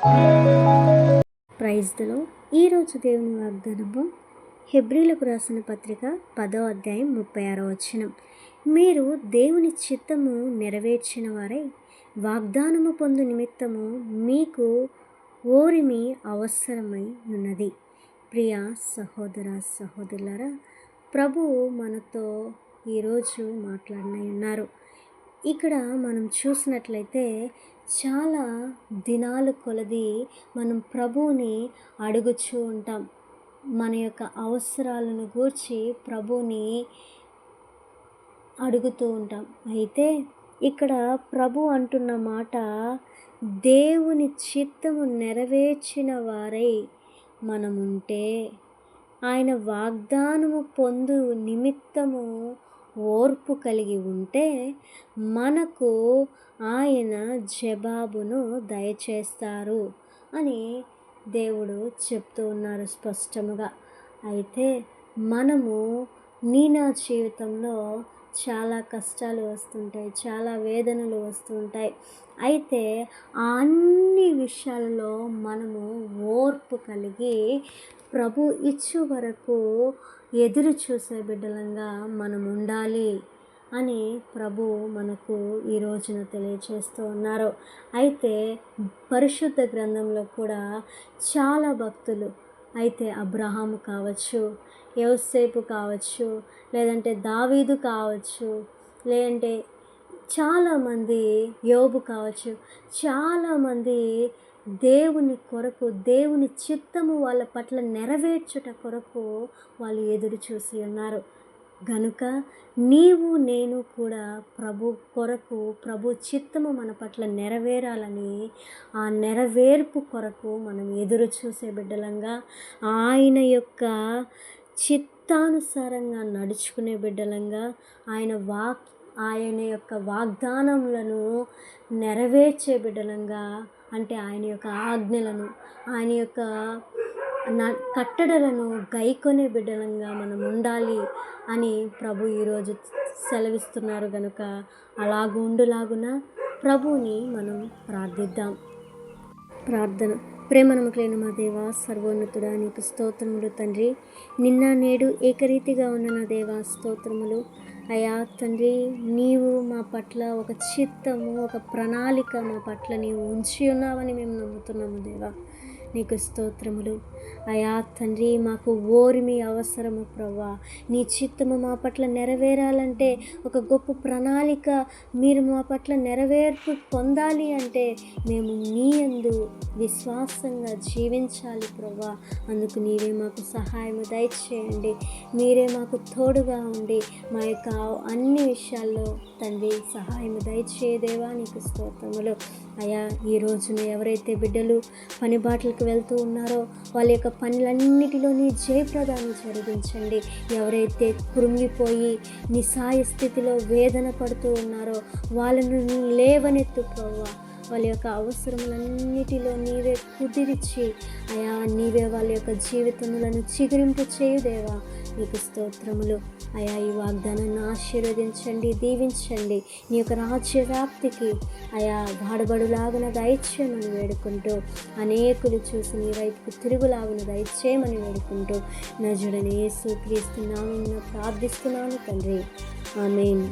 Praise the lord. ఈరోజు దేవుని వాగ్దానము హెబ్రీలకు రాసిన పత్రిక 10వ అధ్యాయం 36వ వచనం. మీరు దేవుని చిత్తము నెరవేర్చిన వారై వాగ్దానము పొందు నిమిత్తము మీకు ఓరిమి అవసరమై ఉన్నది. ప్రియ సహోదర సహోదరులారా, ప్రభువు మనతో ఈరోజు మాట్లాడనై ఉన్నారు. ఇక్కడ మనం చూసినట్లయితే చాలా దినాలు కొలది మనం ప్రభువుని అడుగుచూ ఉంటాం. మన యొక్క అవసరాలను గూర్చి ప్రభువుని అడుగుతూ ఉంటాం. అయితే ఇక్కడ ప్రభు అంటున్న మాట, దేవుని చిత్తము నెరవేర్చిన వారై మనముంటే, ఆయన వాగ్దానము పొందు నిమిత్తము ఓర్పు కలిగి ఉంటే మనకు ఆయన జవాబును దయచేస్తారు అని దేవుడు చెప్తూ ఉన్నారు స్పష్టముగా. అయితే మనము నా జీవితంలో చాలా కష్టాలు వస్తుంటాయి, చాలా వేదనలు వస్తుంటాయి. అయితే ఆ అన్ని విషయాలలో మనము ఓర్పు కలిగి ప్రభు ఇచ్చు వరకు ఎదురు చూసే బిడ్డలంగా మనం ఉండాలి అని ప్రభు మనకు ఈ రోజున తెలియచేస్తూ ఉన్నారు. అయితే పరిశుద్ధ గ్రంథంలో కూడా చాలా భక్తులు, అయితే అబ్రహాము కావచ్చు, యోసేపు కావచ్చు, లేదంటే దావీదు కావచ్చు, లేదంటే చాలామంది, యోబు కావచ్చు, చాలామంది దేవుని కొరకు, దేవుని చిత్తము వాళ్ళ పట్ల నెరవేర్చుట కొరకు వాళ్ళు ఎదురు చూసి ఉన్నారు. గనుక నీవు నేను కూడా ప్రభు కొరకు, ప్రభు చిత్తము మన పట్ల నెరవేరాలని, ఆ నెరవేర్పు కొరకు మనం ఎదురు చూసే బిడ్డలంగా, ఆయన యొక్క చిత్తానుసారంగా నడుచుకునే బిడ్డలంగా, ఆయన యొక్క వాగ్దానములను నెరవేర్చే బిడ్డలంగా, అంటే ఆయన యొక్క ఆజ్ఞలను, ఆయన యొక్క కట్టడలను గైకొనే బిడ్డలంగా మనం ఉండాలి అని ప్రభు ఈరోజు సెలవిస్తున్నారు. కనుక అలాగుండులాగున ప్రభువుని మనం ప్రార్థిద్దాం. ప్రార్థన. ప్రేమనముకైన మా దేవ, సర్వోన్నతుడా, నీకు స్తోత్రములు తండ్రి. నిన్న నేడు ఏకరీతిగా ఉన్న నా దేవ, స్తోత్రములు అయా తండ్రి. నీవు మా పట్ల ఒక చిత్తము, ఒక ప్రణాళిక మా పట్ల నీవు ఉంచి ఉన్నావని మేము నమ్ముతున్నాము దేవా. నీకు స్తోత్రములు అయా తండ్రి. మాకు ఓర్మి అవసరము ప్రవ్వా. నీ చిత్తము మా పట్ల నెరవేరాలంటే, ఒక గొప్ప ప్రణాళిక మీరు మా పట్ల నెరవేర్పు పొందాలి అంటే మేము నీ యందు విశ్వాసంగా జీవించాలి ప్రవ్వా. అందుకు నీవే మాకు సహాయము దయచేయండి. మీరే మాకు తోడుగా ఉండి మా యొక్క అన్ని విషయాల్లో తండ్రి సహాయము దయచేదేవా. నీకు స్తోత్రములు అయా. ఈ రోజున ఎవరైతే బిడ్డలు పని బాటలకు వెళ్తూ ఉన్నారో వాళ్ళ యొక్క పనులన్నిటిలో నీ జయప్రదాన్ని జరిగించండి. ఎవరైతే కృంగిపోయి నిస్సహాయ స్థితిలో వేదన పడుతూ ఉన్నారో వాళ్ళను లేవనెత్తు ప్రభువా. వాళ్ళ యొక్క అవసరములన్నిటిలో నీవే కుదిర్చి అయా, నీవే వాళ్ళ యొక్క జీవితములను చిగురింపు చేయుదేవా. నీకు స్తోత్రములు అయా. ఈ వాగ్దానాన్ని ఆశీర్వదించండి, దీవించండి. నీ యొక్క రాజ్య వ్యాప్తికి అయా వాడబడులాగున దయచేయమని వేడుకుంటూ, అనేకులు చూసి నీ వైపుకు తిరుగులాగున దయచేయమని వేడుకుంటూ, నజరుడైన యేసు క్రీస్తు నామమున ప్రార్థిస్తున్నాను తండ్రి. ఆమేన్.